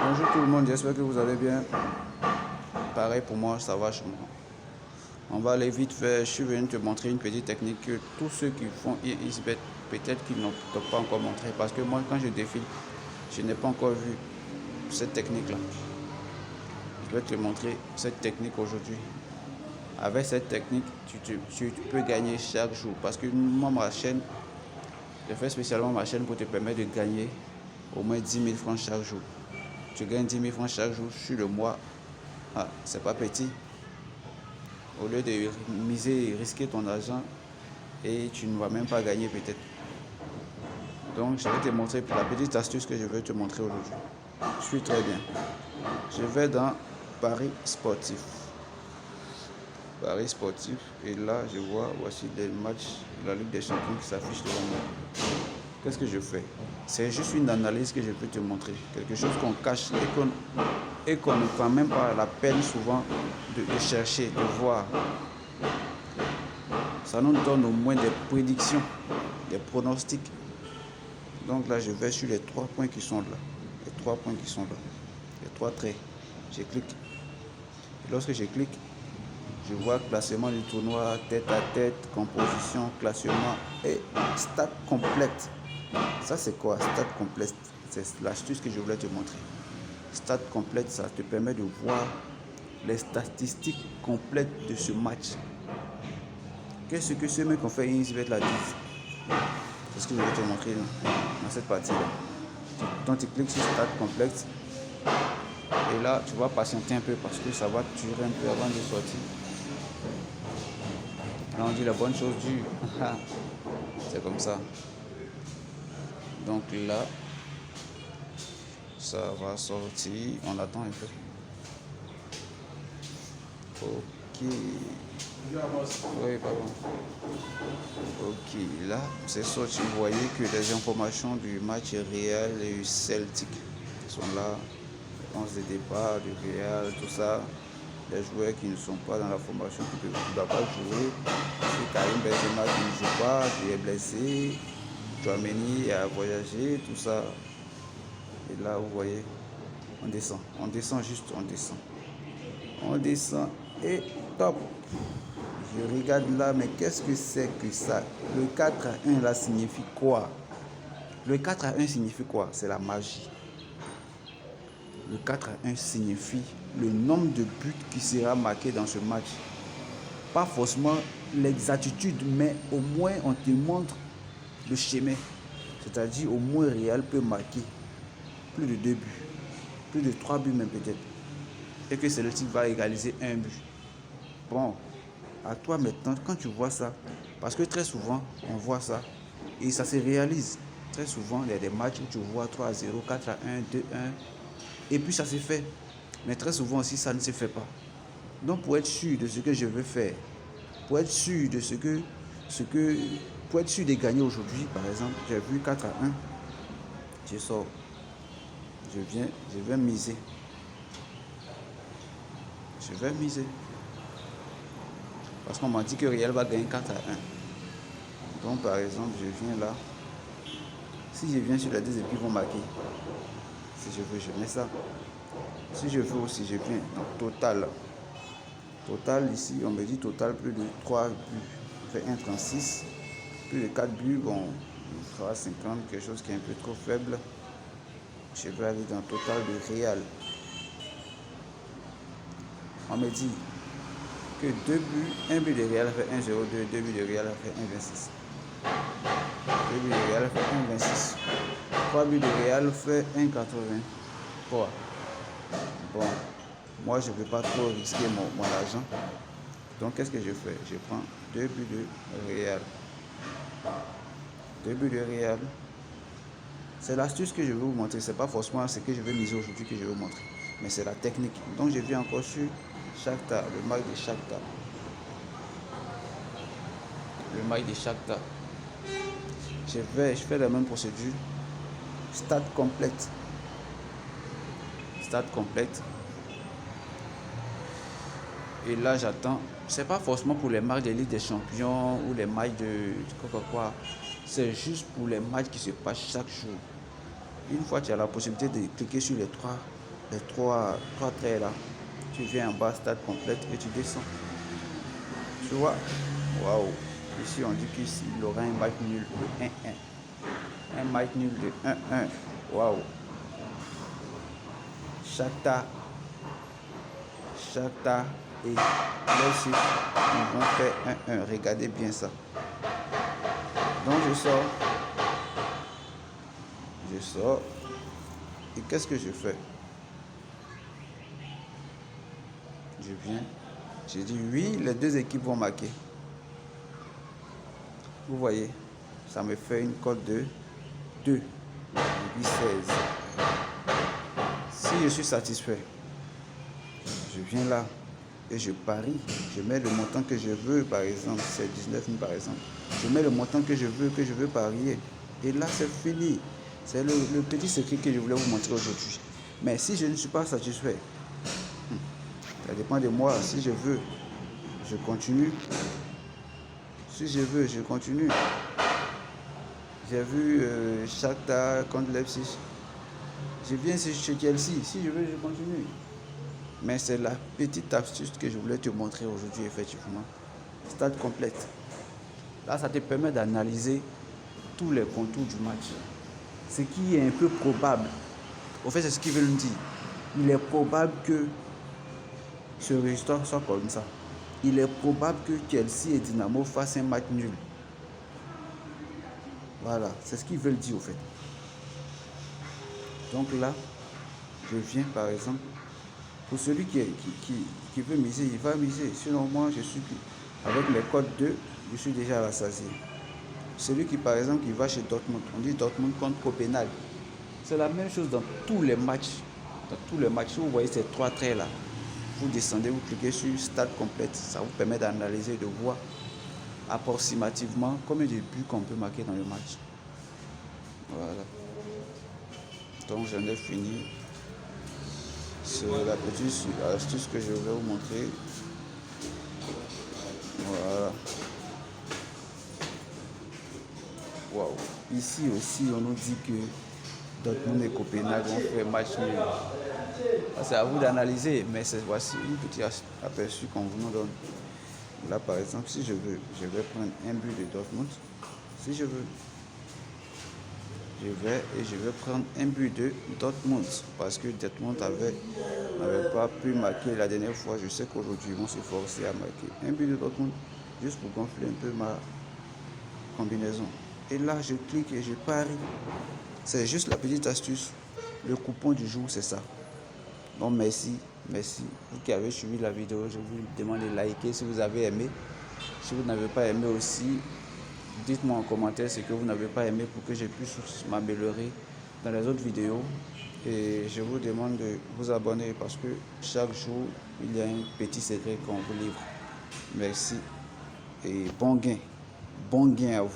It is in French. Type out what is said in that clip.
Bonjour tout le monde, j'espère que vous allez bien. Pareil pour moi, ça va chez moi. On va aller vite fait. Je suis venu te montrer une petite technique que tous ceux qui font EasyBet, peut-être qu'ils n'ont pas encore montré. Parce que moi, quand je défile, je n'ai pas encore vu cette technique-là. Je vais te montrer cette technique aujourd'hui. Avec cette technique, tu peux gagner chaque jour. Parce que moi, ma chaîne, je fais spécialement ma chaîne pour te permettre de gagner au moins 10 000 francs chaque jour. Tu gagnes 10 000 francs chaque jour sur le mois. Ah, c'est pas petit. Au lieu de miser et risquer ton argent et tu ne vas même pas gagner peut-être. Donc je vais te montrer la petite astuce que je vais te montrer aujourd'hui. Je suis très bien. Je vais dans Paris sportif. Paris sportif. Et là je vois voici les matchs de la Ligue des Champions qui s'affichent devant moi. Qu'est-ce que je fais? C'est juste une analyse que je peux te montrer. Quelque chose qu'on cache et qu'on ne prend même pas la peine souvent de chercher, de voir. Ça nous donne au moins des prédictions, des pronostics. Donc là, je vais sur les 3 points qui sont là. Les 3 points qui sont là. Les 3 traits. Je clique. Et lorsque je clique, je vois classement du tournoi, tête à tête, composition, classement et stats complète. Ça, c'est quoi? Stats complète. C'est l'astuce que je voulais te montrer. Stats complète, ça te permet de voir les statistiques complètes de ce match. Qu'est-ce que ceux qui ont fait EasyBet la disent? C'est ce que je vais te montrer dans cette partie-là. Donc tu cliques sur Stats complète. Et là, tu vas patienter un peu parce que ça va durer un peu avant de sortir. Là, on dit la bonne chose dure. C'est comme ça. Donc là, ça va sortir. On attend un peu. Ok. Oui, pardon. Ok, là, c'est sorti. Vous voyez que les informations du match Real et Celtic sont là. Les 11 de départ du Real, tout ça. Les joueurs qui ne sont pas dans la formation, qui ne doivent pas jouer. C'est Karim Benzema qui ne joue pas, qui est blessé. Tchouaméni a voyagé, tout ça. Et là, vous voyez, on descend. On descend juste, on descend. On descend et top. Je regarde là, mais qu'est-ce que c'est que ça? Le 4-1 là signifie quoi? Le 4-1 signifie quoi? C'est la magie. Le 4-1 signifie le nombre de buts qui sera marqué dans ce match. Pas forcément l'exactitude, mais au moins on te montre le schéma. C'est-à-dire au moins Real peut marquer plus de 2 buts, plus de 3 buts même peut-être. Et que Celtic va égaliser un but. Bon, à toi maintenant, quand tu vois ça, parce que très souvent, on voit ça, et ça se réalise. Très souvent, il y a des matchs où tu vois 3-0, 4-1, 2-1, et puis ça se fait. Mais très souvent aussi, ça ne se fait pas. Donc pour être sûr de ce que je veux faire, pour être sûr de pour être sûr de gagner aujourd'hui, par exemple, j'ai vu 4-1, je sors, je vais miser. Je vais miser. Parce qu'on m'a dit que Real va gagner 4-1. Donc par exemple, je viens là. Si je viens sur les deux équipes vont marquer. Si je veux, je mets ça. Si je veux aussi, je viens. Donc total. Total ici, on me dit total plus de 3 buts. Fait 1,36. Plus de 4 buts, bon, on fera 50, quelque chose qui est un peu trop faible. Je vais aller dans total de Real. On me dit que 2 buts, 1 but de Real fait 1,02, 2 buts de Real fait 1,26. 2 buts de Real fait 1,26. 3 buts de Real fait 1,83. Bon, moi je ne veux pas trop risquer mon argent. Donc qu'est-ce que je fais? Je prends 2 buts de Real. 2 buts de Real. C'est l'astuce que je vais vous montrer. Ce n'est pas forcément ce que je vais miser aujourd'hui que je vais vous montrer. Mais c'est la technique. Donc je viens encore sur Shakhtar, le match de Shakhtar. Le match de Shakhtar. Je fais la même procédure. Stade complète. Stade complète. Et là j'attends. C'est pas forcément pour les matchs de Ligue des Champions ou les matchs de quoi. C'est juste pour les matchs qui se passent chaque jour. Une fois tu as la possibilité de cliquer sur les 3 les trois traits là. Tu viens en bas, stade complète, et tu descends. Tu vois? Waouh! Ici, on dit qu'il aura un match nul de 1-1. Un match nul de 1-1. Waouh! Shakhtar et Leipzig, ils vont faire 1-1. Regardez bien ça. Donc je sors. Et qu'est-ce que je fais? Je viens. J'ai dit oui, les deux équipes vont marquer. Vous voyez, ça me fait une cote de 2,16. Si je suis satisfait, je viens là et je parie. Je mets le montant que je veux, par exemple, c'est 19 000 par exemple. Je mets le montant que je veux parier. Et là, c'est fini. C'est le petit secret que je voulais vous montrer aujourd'hui. Mais si je ne suis pas satisfait, ça dépend de moi. Si je veux, je continue. Si je veux, je continue. J'ai vu Shakhtar contre Leipzig. Je viens chez Chelsea. Si je veux, je continue. Mais c'est la petite astuce que je voulais te montrer aujourd'hui, effectivement. Stade complète. Là, ça te permet d'analyser tous les contours du match. Ce qui est un peu probable. Au fait, c'est ce qu'ils veulent dire. Il est probable que ce résultat soit comme ça. Il est probable que Chelsea et Dynamo fassent un match nul. Voilà, c'est ce qu'ils veulent dire au fait. Donc là, je viens par exemple, pour celui qui veut miser, il va miser. Sinon moi, je suis avec mes codes 2, je suis déjà rassasié. Celui qui par exemple qui va chez Dortmund, on dit Dortmund contre Copenhague. C'est la même chose dans tous les matchs. Dans tous les matchs, vous voyez ces trois traits là. Vous descendez, vous cliquez sur stade complète. Ça vous permet d'analyser, de voir approximativement combien de buts qu'on peut marquer dans le match. Voilà. Donc j'en ai fini. C'est la petite astuce que je vais vous montrer. Voilà. Waouh. Ici aussi, on nous dit que Dortmund et Copenhague vont faire match nul. C'est à vous d'analyser, mais voici une petite aperçu qu'on vous donne. Là, par exemple, si je veux, je vais prendre un but de Dortmund. Si je veux, je vais prendre un but de Dortmund parce que Dortmund n'avait pas pu marquer la dernière fois. Je sais qu'aujourd'hui, ils vont se forcer à marquer un but de Dortmund juste pour gonfler un peu ma combinaison. Et là, je clique et je parie. C'est juste la petite astuce. Le coupon du jour, c'est ça. Donc, merci. Vous qui avez suivi la vidéo, je vous demande de liker si vous avez aimé. Si vous n'avez pas aimé aussi, dites-moi en commentaire ce que vous n'avez pas aimé pour que je puisse m'améliorer dans les autres vidéos. Et je vous demande de vous abonner parce que chaque jour, il y a un petit secret qu'on vous livre. Merci et bon gain. Bon gain à vous.